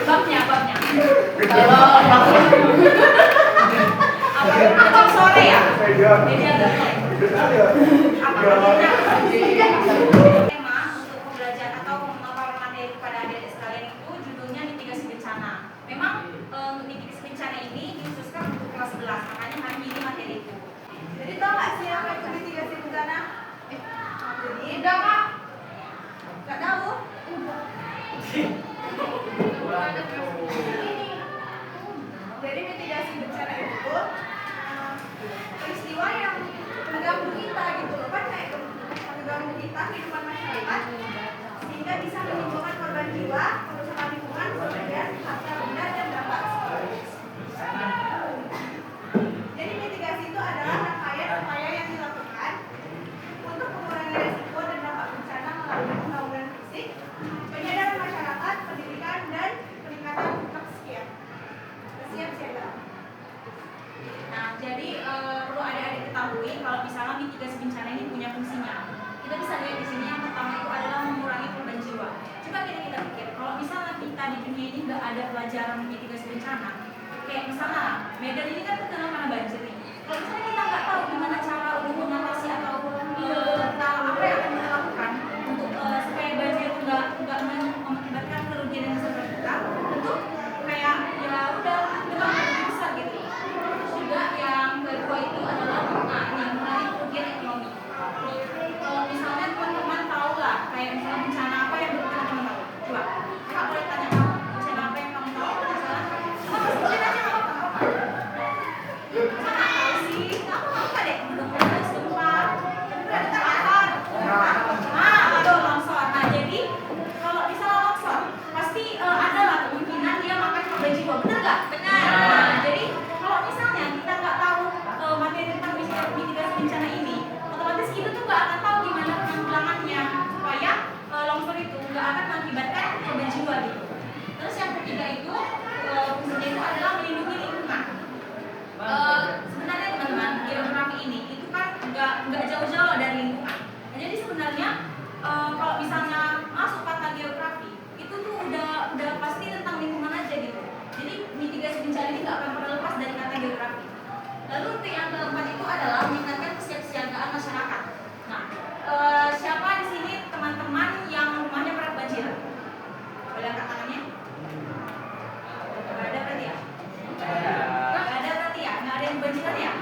babnya babnya atau sore ya jadi agak tema untuk pembelajaran atau pemaparan materi pada adik-adik sekalian itu judulnya mitigasi bencana. Memang untuk mitigasi bencana ini dikhususkan untuk kelas 11, makanya kami ini materi itu. Jadi tahu nggak sih apa itu mitigasi bencana? Jadi Udah kak. nggak tahu? Jadi mitigasi bencana itu peristiwa yang mengganggu kita gitu loh, kan kayak mengganggu kita kehidupan masyarakat sehingga bisa menimbulkan korban jiwa, kerusakan lingkungan, kemudian harta benda dan dampak psikologis. Jadi mitigasi itu adalah rangkaian upaya yang dilakukan untuk mengurangi risiko dan dampak bencana melalui pembangunan fisik, penyadaran masyarakat, pendidikan, dan peningkatan kesiapsiagaan. Nah, jadi perlu adik-adik ketahui kalau misalnya mitigasi bencana ini punya fungsinya. Kita bisa lihat di sini yang pertama itu adalah mengurangi korban jiwa. Coba kita pikir, kalau misalnya kita di dunia ini nggak ada pelajaran mitigasi bencana, kayak misalnya Medan ini kan terkenal karena banjir nih. Kalau misalnya kita nggak tahu gimana cara untuk mengatasi atau apa yang akan kita lakukan untuk supaya banjir itu nggak mengakibatkan kerugian yang besar kita, tentu kayak ya udah kita lebih besar gitu. Juga yang kedua itu adalah yang mengenai kerugian ekonomi. Kalau misalnya teman-teman tahu lah kayak misalnya bencana apa yang teman-teman tahu, coba kakak boleh tanya kamu bencana apa yang kamu tahu misalnya kamu sebutin aja nggak apa-apa. Masa nggak tahu sih, kamu apa deh meletus gempa ada kebakaran aduh longsor. Nah jadi kalau misalnya longsor pasti ada lah kemungkinan dia makan korban jiwa, benar nggak? Benar. Nah jadi kalau misalnya kita nggak tahu materi tentang mitigasi bencana ini, otomatis kita tuh nggak akan tahu gimana penanggulangannya supaya longsor itu nggak akan mengakibatkan korban jiwa gitu. Terus yang ketiga itu fungsinya itu adalah melindungi lingkungan. Sebenarnya teman-teman geografi ini itu kan nggak jauh-jauh dari lingkungan. Nah, jadi sebenarnya kalau misalnya masuk kata geografi itu tuh udah pasti tentang lingkungan aja gitu. Jadi mitigasi bencana ini nggak akan pernah lepas dari kata geografi. Lalu yang keempat itu adalah meningkatkan kesiapsiagaan masyarakat. Nah, siapa di sini teman-teman yang rumahnya pernah banjir? Boleh angkat tangannya? Nggak ada berarti ya? Nggak ada berarti ya? Nggak ada yang banjiran ya?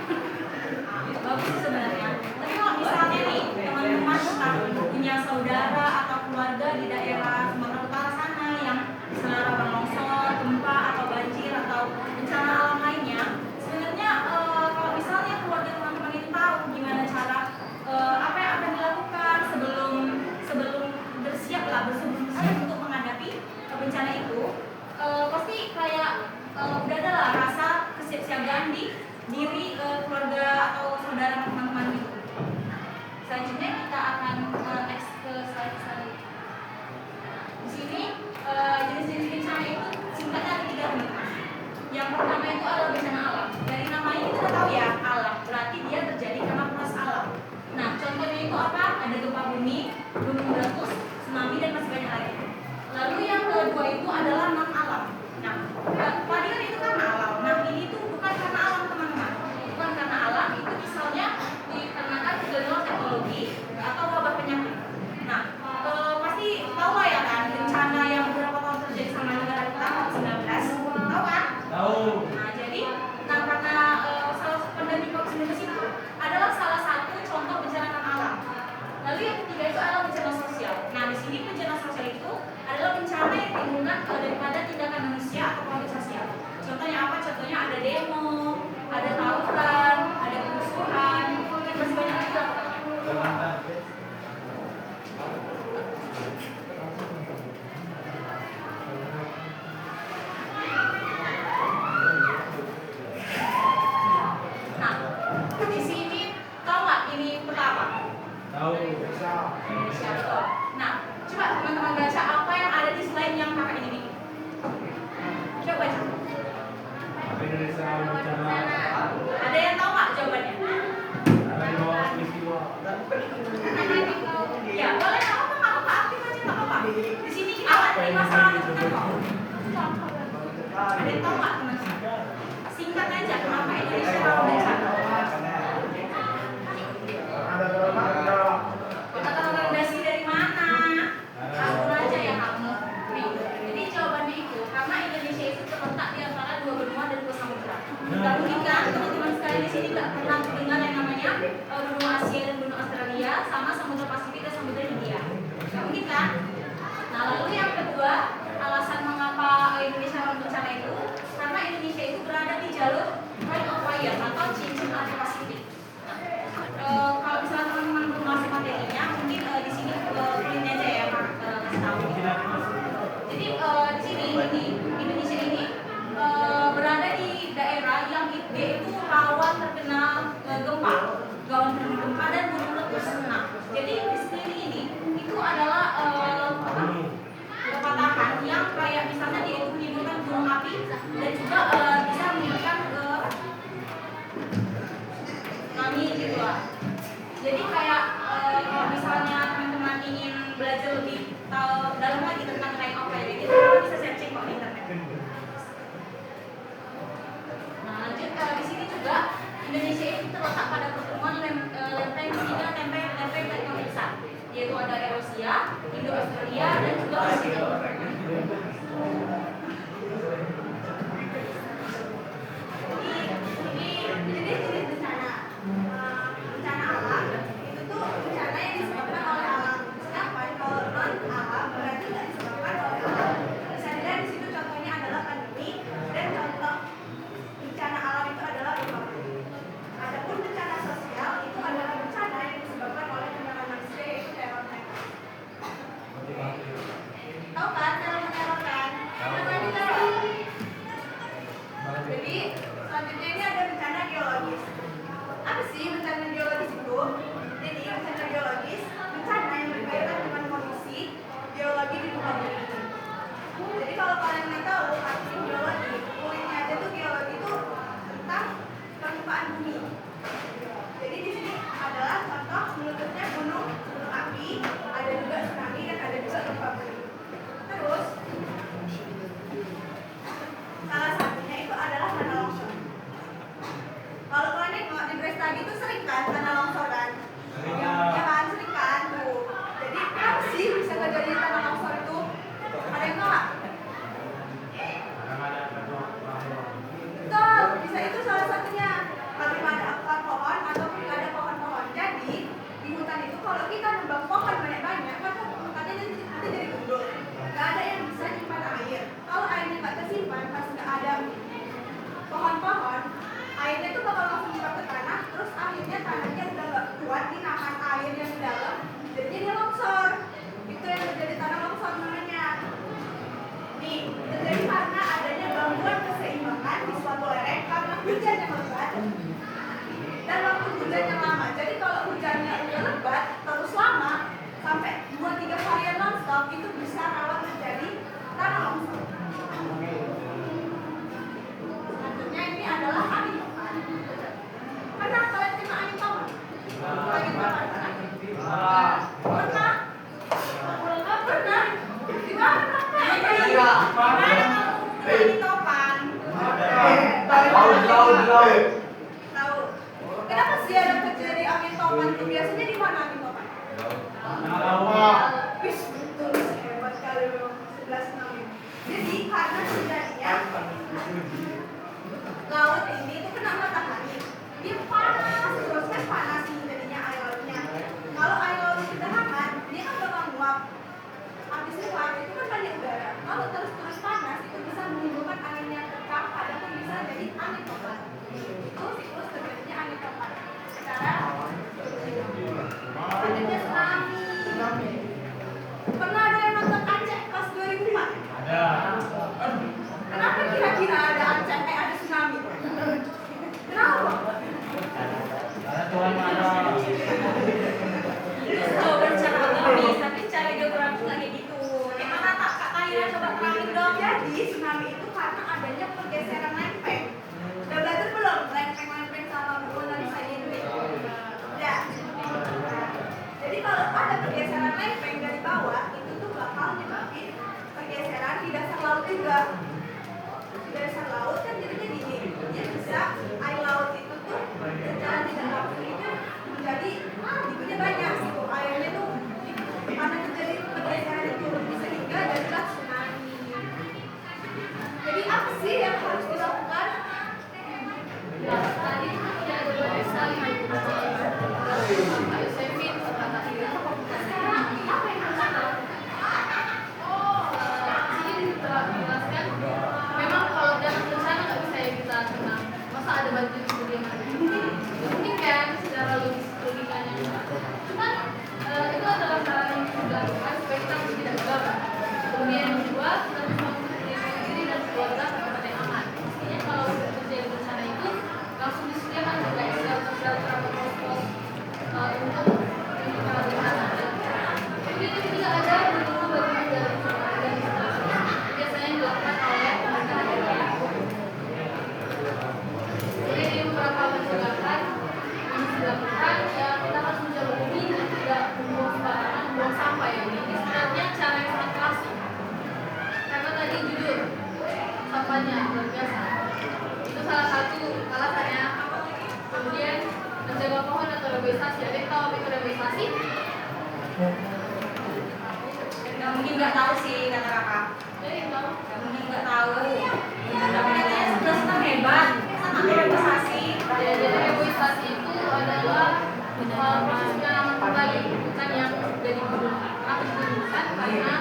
Bagus sih sebenarnya. Tapi kalau misalnya nih teman-teman punya saudara atau keluarga di daerah Sumatera Utara sana yang misalnya rawan longsor, gempa atau banjir atau bencana alam lainnya, sebenarnya kalau misalnya keluarga teman-teman itu tahu gimana cara apa yang akan dilakukan sebelum bersiap untuk menghadapi bencana itu, pasti kayak udah ada lah rasa kesiapsiagaan di diri keluarga atau saudara teman-teman gitu. Selanjutnya kita akan next ke slide selanjutnya. Di sini jenis-jenis bencana itu singkatnya ada 3 teman-teman. Yang pertama itu adalah bencana alam. Dari namanya kita udah tahu ya, alam. Berarti dia terjadi karena proses alam. Nah, contohnya itu apa? Ada gempa bumi, gunung meletus, tsunami dan masih banyak lagi. Lalu yang kedua itu adalah non alam. Nah, tadi kan itu karena alam. Nah, ini tuh bukan karena alam teman-teman. Bukan karena alam, itu misalnya dikarenakan kegagalan teknologi atau wabah penyakit. Nah, pasti tahu lah ya kan bencana yang beberapa tahun terjadi sama negara kita COVID-19. Tahu kan? Tahu. Nah, jadi karena salah pandemi COVID-19 itu adalah salah satu contoh bencana non alam. Lalu yang ketiga itu adalah bencana sosial. Nah, di sini bencana sosial itu adalah bencana yang timbulkan daripada tindakan manusia atau konflik sosial. Contohnya apa? Contohnya ada demo, ada tawuran, ada kerusuhan, dan masih banyak lagi. Nah, di sini tahu nggak ini peta apa? Tahu. Indonesia betul. Nah, coba teman-teman baca apa yang ada di slide yang kakak ini bikin. Coba baca. Indonesia bencana. Ada yang tahu nggak jawabannya? Ada di bawah peristiwa. Ya, boleh nggak apa-apa, nggak Ada yang tahu nggak teman-teman? Singkat aja, kenapa Indonesia rawan bencana? Kata rekomendasi dari mana? Langsung aja ya kamu. Nih, jadi jawabannya itu karena Indonesia itu terletak di antara dua benua dan dua samudra. Gak mungkin kan teman-teman sekalian di sini nggak pernah dengar yang namanya benua Asia dan benua Australia sama samudra Pasifik dan samudra Hindia. Gak mungkin kan? Nah lalu yang kedua alasan mengapa Indonesia rawan bencana itu karena Indonesia itu berada di jalur Ring of Fire atau cincin api Pasifik. Kalau misalnya teman-teman belum masuk materinya, mungkin di sini kulitnya aja ya kasih tahu. Jadi di sini Indonesia ini berada di daerah yang dia itu rawan terkena gempa, rawan terkena gempa dan gunung meletus. Nah, jadi di sekeliling ini itu adalah patahan yang kayak misalnya dia itu menimbulkan gunung api dan juga bisa menimbulkan tsunami gitu lah. Jadi kayak kalau misalnya teman-teman ingin belajar lebih dalam lagi tentang Ring of Fire itu bisa searching kok di internet. Nah lanjut di sini juga Indonesia itu terletak pada pertemuan lempeng tiga lempeng tektonik besar, yaitu ada Eurasia, Indo-Australia dan juga Pasifik. Jadi jenis bencana alam itu tuh bencana yang disebabkan oleh alam. Sedangkan kalau non alam berarti nggak disebabkan oleh alam. Bisa dilihat di situ contohnya adalah pandemi dan contoh bencana alam itu adalah gempa. Adapun bencana sosial itu adalah bencana yang disebabkan oleh tindakan manusia yaitu teror. Tahu kan teror kan? Namanya teror. Jadi selanjutnya ini ada bencana geologis. Apa sih bencana geologis itu? Jadi bencana geologis bencana yang berkaitan dengan kondisi geologi di muka bumi. Jadi kalau kalian nggak tahu arti geologi, kulitnya aja tuh geologi itu tentang permukaan bumi. Jadi di sini adalah contoh meledusnya gunung api, ada juga tsunami dan ada juga gempa bumi. Terus salah satunya itu adalah tanah longsor. Kalau kalian nengok di Brastagi itu sering kan tanah longsor kan? Ya kan sering kan tuh. Jadi apa sih bisa terjadi tanah longsor itu? Ada yang tahu nggak? Betul, bisa itu salah satunya. Kalau ada akar pohon ataupun nggak ada pohon-pohon. Jadi di hutan itu kalau kita nebang pohon banyak-banyak, maka hutannya nanti jadi gundul. Nggak ada yang bisa nyimpan air. Kalau airnya nggak tersimpan, pas nggak ada pohon-pohon, airnya itu bakal langsung nyimpan ke tanah. Terus akhirnya tanahnya udah nggak kuat dinahan air yang di dalam, jadinya dia longsor. Itu yang terjadi tanah longsor namanya. Nih, terjadi karena adanya gangguan keseimbangan di suatu lereng karena hujan yang lebat dan waktu hujan yang lama. Jadi kalau hujannya udah lebat terus lama sampai 2-3 harian nonstop itu bisa rawan terjadi tanah longsor. Selanjutnya ini adalah angin topan. Pernah kalian kena angin topan? Angin topan pernah? Pernah? Nggak pernah? Gimana? Gimana kamu angin topan? Tahu. Kenapa sih ada terjadi angin topan itu? Biasanya di mana angin topan? Wis, betul, hebat kali memang 11 tahun. Jadi karena terjadinya laut ini itu kena matahari, dia panas terus kan panas nih jadinya air lautnya. Kalau air laut kita hangat, dia kan bakal nguap. Habis nguap itu kan banyak udara. Kalau terus panas itu bisa menimbulkan angin yang kencang, padahal bisa jadi angin topan. Itu siklus terjadinya angin topan. Sekarang selanjutnya tsunami. Pernah ada yang nonton Aceh pas 2004? Ada. Kenapa kira-kira ada Aceh ada tsunami? Kenapa? Ada Tuhan ada. Itu jawaban secara agamis, tapi secara geografis lagi gitu. Gimana tak Kak Tahira coba terangin dong? Jadi tsunami itu karena adanya pergeseran lempeng. Udah belajar belum lempeng-lempeng sama hubungan saya ini? Ya. Jadi kalau ada pergeseran lempeng dari bawah itu tuh bakal nyebabin pergeseran di dasar laut juga. luar biasa. Itu salah satu alasannya. Kemudian menjaga pohon atau reboisasi. Ada yang tahu apa itu reboisasi? Nggak mungkin nggak tahu sih kata kakak. Ada yang tahu? Nggak mungkin nggak tahu. Tapi katanya sudah hebat. Sangat reboisasi. Ya, jadi reboisasi itu adalah proses penanaman kembali hutan yang sudah digugurkan. Kenapa digugurkan? Karena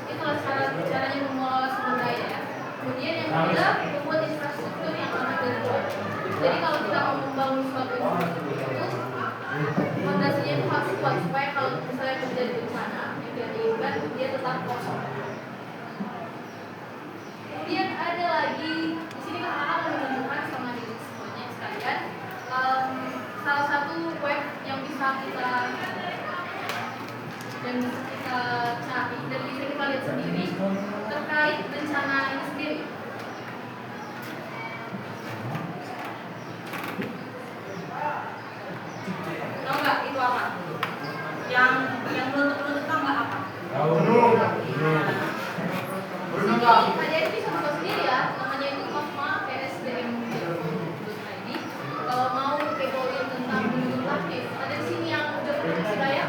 itulah caranya mengelola sumber daya ya. Kemudian yang kedua, membuat infrastruktur yang aman dan kuat. Jadi kalau kita mau membangun suatu infrastruktur itu, fondasinya itu harus kuat supaya kalau misalnya terjadi bencana yang tidak diinginkan, dia tetap kosong. Kemudian ada lagi di sini kakak mau menunjukkan sama diri semuanya sekalian salah satu web yang bisa kita cari dan bisa kita lihat sendiri terkait bencana ini sendiri. Tahu nggak itu apa? Yang menutup tahu nggak apa? Jadi bisa buka sendiri ya, namanya itu kosma.psdm.go.id. Kalau mau kepoin tentang gunung aktif, ada di sini yang udah pernah Sibaya.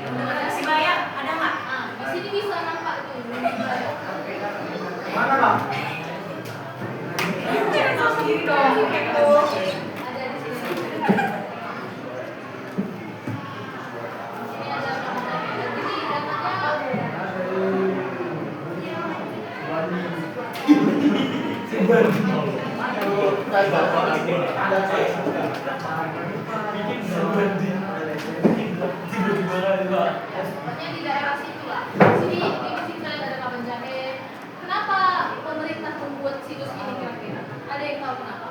Ada Sibaya ada nggak? Nah, di sini bisa nampak tuh gunung Sibaya. Mana bang? Jangan tahu sendiri dong. Kepo. Ada di sini. Ini ada namanya. Jadi datanya pokoknya di daerah situ lah. Sini di sini kalian ada Kaban Jahe. Kenapa pemerintah membuat situs ini kira-kira? Ada yang tahu kenapa?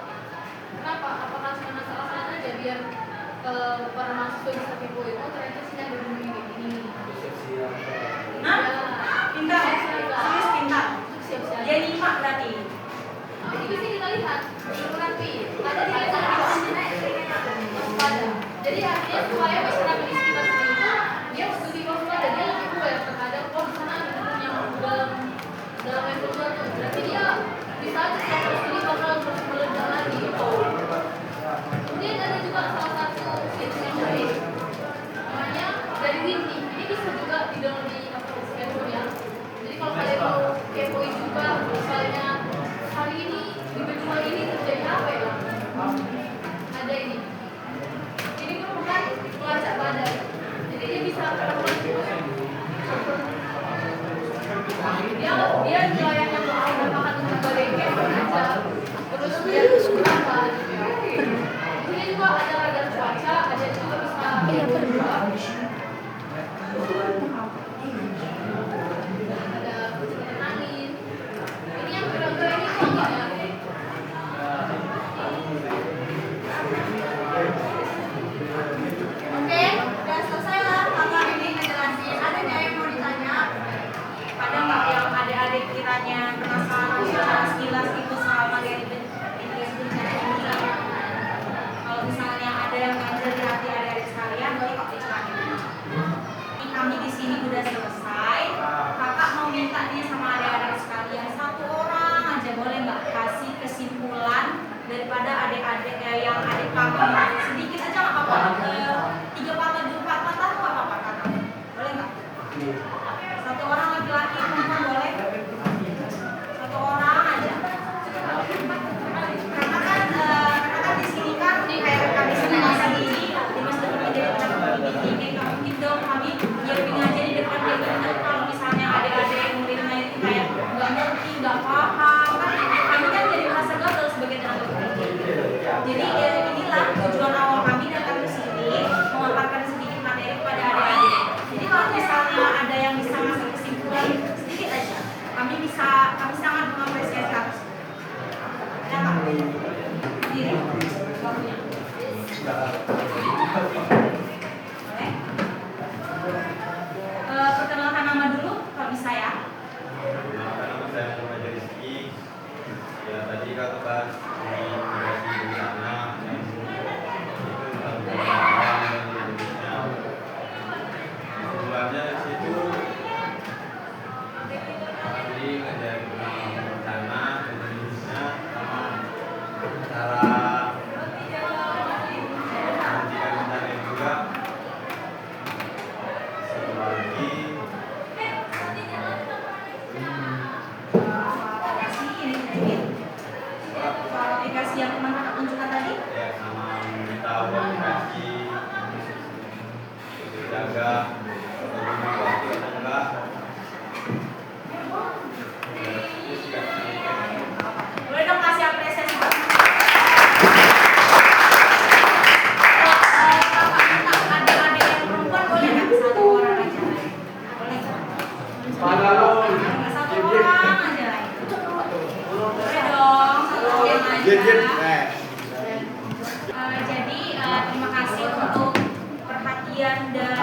Kenapa? Apakah cuma salah aja biar para mahasiswa bisa kepoin? Oh ternyata sini ada gunung ini kayak gini. Nah, pintar. Serius pintar. Siap-siap. Dia nyimak berarti. Ini bisa kita lihat nanti ada di desa di waspada. Jadi artinya supaya masyarakat di sekitar sini itu dia lebih waspada, dia lebih aware terhadap oh di sana ada gunung yang dalam level 2 tuh. Berarti dia bisa aja terus ini bakal terus meledak lagi. Kemudian ada juga salah satu situs yang lain namanya dari Windy. Ini bisa juga di-download di aplikasi handphone ya. Jadi kalau kalian mau kepoin juga misalnya hari ini di benua ini terjadi apa ya? Ada ini. Ini merupakan pelacak badai. Jadi dia bisa melakukan dia wilayahnya merupakan untuk badai aja. Terus dia berapa? Ini juga ada radar cuaca, ada juga bisa ada kecepatan angin. Ini yang kira-kira ini angin ya. Oke, udah selesai lah kakak ini ngejelasin. Ada nggak yang mau ditanya? Ada nggak yang adik-adik kiranya penasaran secara sekilas itu selama dari investigasi bencana ini? Kalau misalnya ada yang ngajar di hati adik-adik sekalian, boleh kok dicerahin. Ini kami di sini udah selesai. Kakak mau minta nih sama adik-adik sekalian satu orang aja boleh nggak kasih kesimpulan daripada adik-adik yang adik kakak sedikit aja nggak apa-apa. 3 patah 2 patah nggak apa-apa kakak. Boleh nggak? Satu orang laki-laki perempuan boleh? Satu orang aja. Karena kan di sini kan kayak kami sendiri di masjid menjadi begini kayak mungkin dong kami ya pengen aja di depan kayak gini. Kalau misalnya ada muridnya itu kayak nggak ngerti, nggak paham kan kami kan jadi merasa gagal sebagai tenaga pendidik. Jadi inilah tujuan awal kami datang ke sini memaparkan sedikit materi kepada adik-adik. Jadi kalau misalnya ada yang bisa ngasih kesimpulan sedikit aja, kami sangat mengapresiasi atas. Ya Kak? Diri. Waktunya. Boleh? Perkenalkan nama dulu kalau bisa ya. Nama saya Muhammad Rizky. Ya tadi kata bahas migrasi bencana itu tentang pengelolaan dan sejenisnya. Sebenarnya di situ tadi ngajarin tentang bencana Jadi terima kasih untuk perhatian dan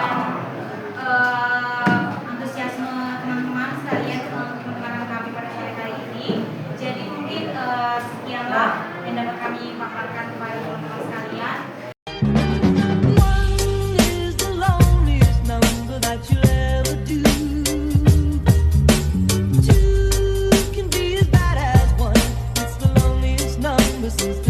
antusiasme teman-teman sekalian teman-teman kami pada sore hari ini. Jadi mungkin sekianlah yang dapat kami paparkan kepada teman-teman sekalian. One is the loneliest number that you'll ever do. Two can be as bad as one. It's the loneliest number since